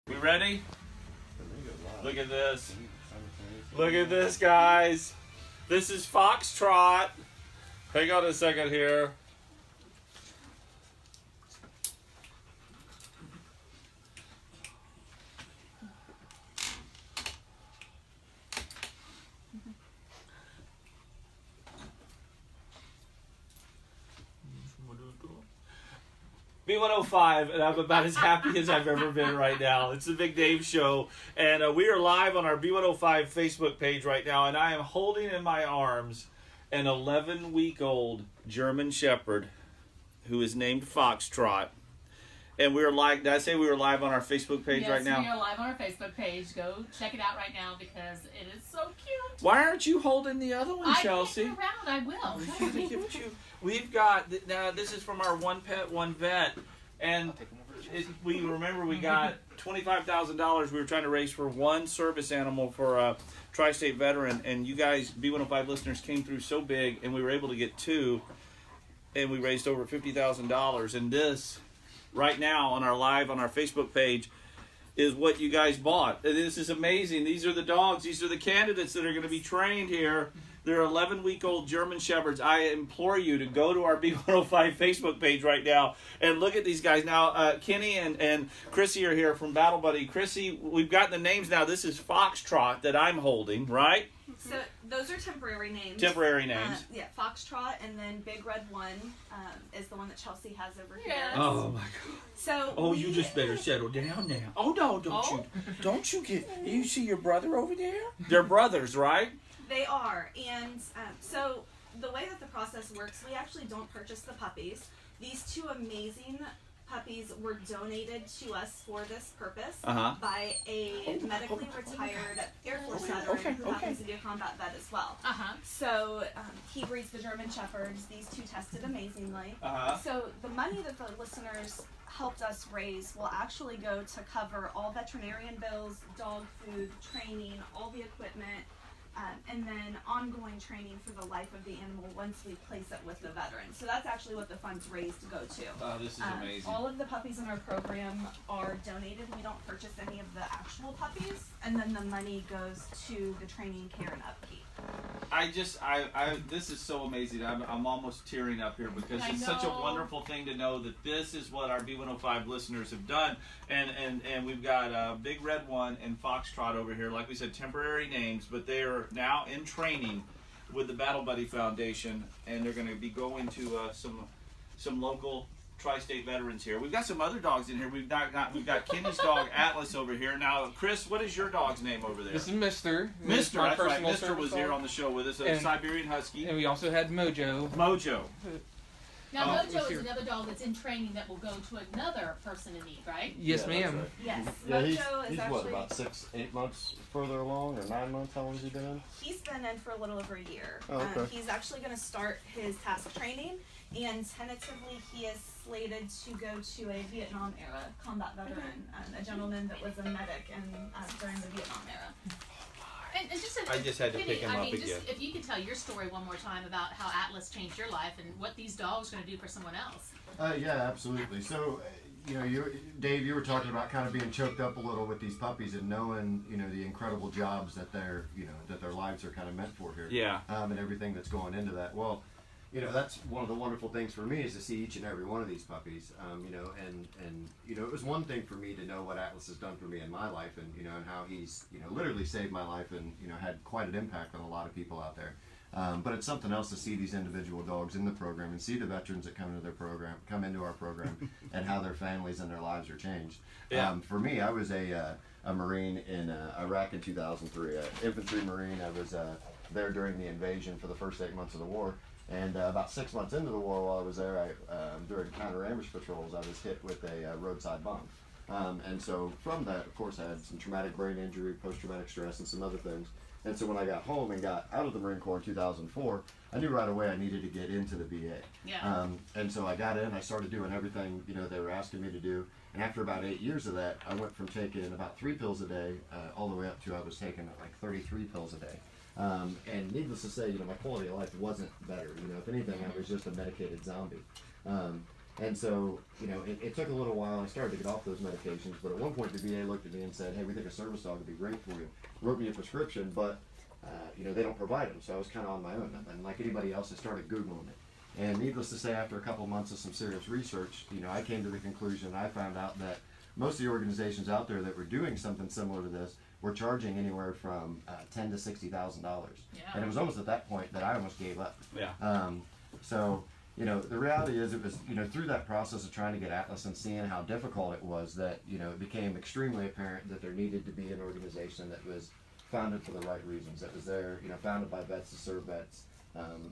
We ready? Look at this. Look at this, guys. This is Foxtrot. Hang on a second here. B105, and I'm about as happy as I've ever been right now. It's the Big Dave Show, and we are live on our B105 Facebook page right now, and I am holding in my arms an 11-week-old German Shepherd who is named Foxtrot. And we're live. Did I say we were live on our Facebook page right now? Yes, we are live on our Facebook page. Go check it out right now because it is so cute. Why aren't you holding the other one, Chelsea? I can't get around. I will. We've got, now this is from our One Pet, One Vet, and we remember we got $25,000 we were trying to raise for one service animal for a tri-state veteran, and you guys, B105 listeners, came through so big, and we were able to get two, and we raised over $50,000, and this, right now, on our Facebook page, is what you guys bought. This is amazing. These are the dogs. These are the candidates that are going to be trained here. They're 11-week-old German Shepherds. I implore you to go to our B105 Facebook page right now and look at these guys. Now, Kenny and Chrissy are here from Battle Buddy. Chrissy, we've got the names now. This is Foxtrot that I'm holding, right? So those are temporary names. Temporary names. Yeah, Foxtrot, and then Big Red One is the one that Chelsea has over here. Yes. Oh my God. So you just better settle down now. Oh no, don't you you see your brother over there? They're brothers, right? They are, and so the way that the process works, we actually don't purchase the puppies. These two amazing puppies were donated to us for this purpose by a medically retired Air Force veteran who happens to be a combat vet as well. So he breeds the German Shepherds. These two tested amazingly. So the money that the listeners helped us raise will actually go to cover all veterinarian bills, dog food, training, all the equipment, and then ongoing training for the life of the animal once we place it with the veteran. So that's actually what the funds raised go to. Oh, this is amazing. All of the puppies in our program are donated. We don't purchase any of the actual puppies, and then the money goes to the training, care, and upkeep. This is so amazing. I'm almost tearing up here because it's such a wonderful thing to know that this is what our B105 listeners have done. And we've got Big Red One and Foxtrot over here. Like we said, temporary names, but they are now in training with the Battle Buddy Foundation, and they're going to be going to some local tri-state veterans here. We've got some other dogs in here. We've got Kenny's dog Atlas over here. Now, Chris, what is your dog's name over there? This is Mister. Mister, that's right. Mister was here on the show with us, a Siberian Husky. And we also had Mojo. Mojo. Now, Mojo is another dog that's in training that will go to another person in need, right? Yes, ma'am. Right. Yes. Yeah, Mojo is he's actually what, about 6-8 months further along, or 9 months? How long has he been in? He's been in for a little over a year. Oh, okay. He's actually going to start his task training, and tentatively he is slated to go to a Vietnam era combat veteran, a gentleman that was a medic during the Vietnam era. And just I just had to pick him up again. Just, if you could tell your story one more time about how Atlas changed your life and what these dogs are going to do for someone else. Yeah, absolutely. So, Dave, you were talking about kind of being choked up a little with these puppies and knowing, the incredible jobs that their lives are kind of meant for here. Yeah. And everything that's going into that. Well, that's one of the wonderful things for me is to see each and every one of these puppies. It was one thing for me to know what Atlas has done for me in my life, and and how he's literally saved my life and had quite an impact on a lot of people out there. But it's something else to see these individual dogs in the program and see the veterans that come into our program, and how their families and their lives are changed. Yeah. For me, I was a Marine in Iraq in 2003, an infantry Marine. I was there during the invasion for the first 8 months of the war. And about 6 months into the war, while I was there, during counter-ambush patrols, I was hit with a roadside bomb. And so from that, of course, I had some traumatic brain injury, post-traumatic stress, and some other things. And so when I got home and got out of the Marine Corps in 2004, I knew right away I needed to get into the VA. Yeah. And so I got in, I started doing everything, they were asking me to do. And after about 8 years of that, I went from taking about 3 pills a day all the way up to I was taking like 33 pills a day. And needless to say, my quality of life wasn't better. If anything, I was just a medicated zombie. And so, you know, it took a little while. I started to get off those medications, but at one point the VA looked at me and said, "Hey, we think a service dog would be great for you." Wrote me a prescription, but you know, they don't provide them. So I was kind of on my own. And like anybody else, I started Googling it. And needless to say, after a couple of months of some serious research, you know, I came to the conclusion, I found out that most of the organizations out there that were doing something similar to this were charging anywhere from $10,000 to $60,000. Yeah. And it was almost at that point that I almost gave up. Yeah. So, you know, the reality is it was, you know, through that process of trying to get Atlas and seeing how difficult it was that, you know, it became extremely apparent that there needed to be an organization that was founded for the right reasons, that was there, you know, founded by vets to serve vets.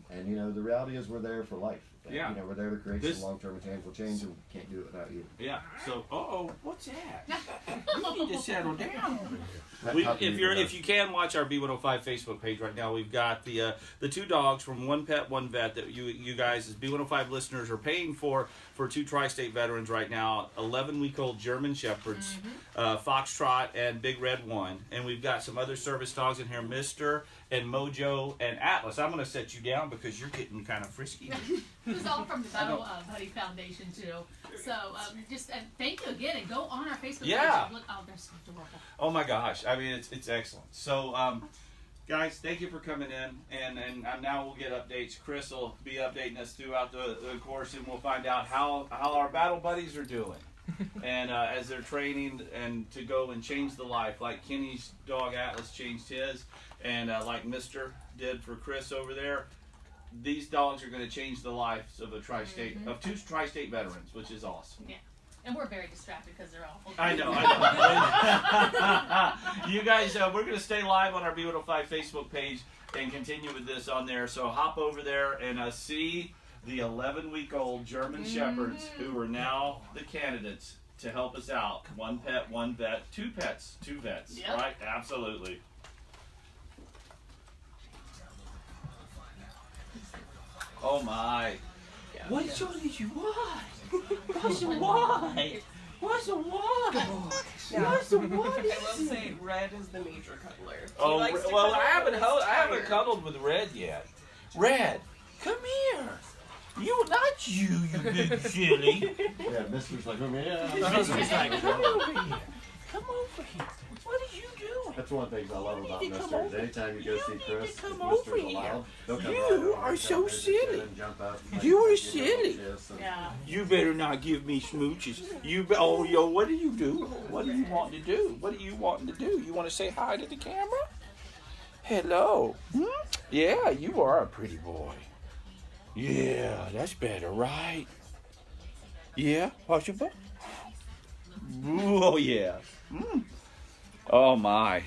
And, you know, the reality is we're there for life. Yeah. You know, we're there to create This- some long-term and tangible change, and we can't do it without you. Yeah. So, what's that? You need to settle down. That We, puppy if you're was- if you can watch our B105 Facebook page right now, we've got the two dogs from One Pet One Vet that you guys as B105 listeners are paying for two tri-state veterans right now. 11-week-old German Shepherds, Foxtrot and Big Red One, and we've got some other service dogs in here, Mister and Mojo and Atlas. I'm going to set you down because you're getting kind of frisky. This is all from the Battle Buddy Foundation too. So just thank you again, and go on our Facebook Yeah. page. Look, oh, they're so adorable. Oh my gosh! I mean, it's excellent. So, guys, thank you for coming in, and now we'll get updates. Chris will be updating us throughout the course, and we'll find out how our battle buddies are doing, and as they're training and to go and change the life, like Kenny's dog Atlas changed his, and like Mister did for Chris over there. These dogs are going to change the lives of a tri-state of two tri-state veterans, which is awesome. Yeah. And we're very distracted because they're awful. I know. You guys, we're going to stay live on our B105 Facebook page and continue with this on there. So hop over there and see the 11-week-old German Shepherds who are now the candidates to help us out. One pet, one vet, two pets, two vets. Yep. Right? Absolutely. Oh my. What did you want? What's the why? What's the why? Now, What's the I why? will say Red is the major cuddler. He Oh, likes to well, cuddle I haven't when he's tired. cuddled with Red yet. Red, come here. Not you big silly. Yeah, Mister's like, oh, yeah. Mister's like, come over here. Come over here. What are you doing? That's one of the things I love about You need to come Mister. Is over. anytime you go You see need Chris, to come if over Mister's here. allowed, they'll come You right over are and so come visit silly. and jump up and, like, You are give a little silly. kiss and- Yeah. You better not give me smooches. Yo, what do you do? What do you want to do? What are you wanting to do? You want to say hi to the camera? Hello. Yeah, you are a pretty boy. Yeah, that's better, right? Yeah, what's your butt? Oh, yeah. Oh, my.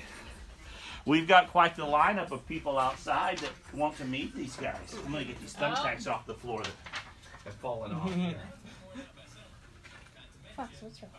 We've got quite the lineup of people outside that want to meet these guys. I'm going to get these thumbtacks off the floor that have fallen off here. Fox, what's wrong?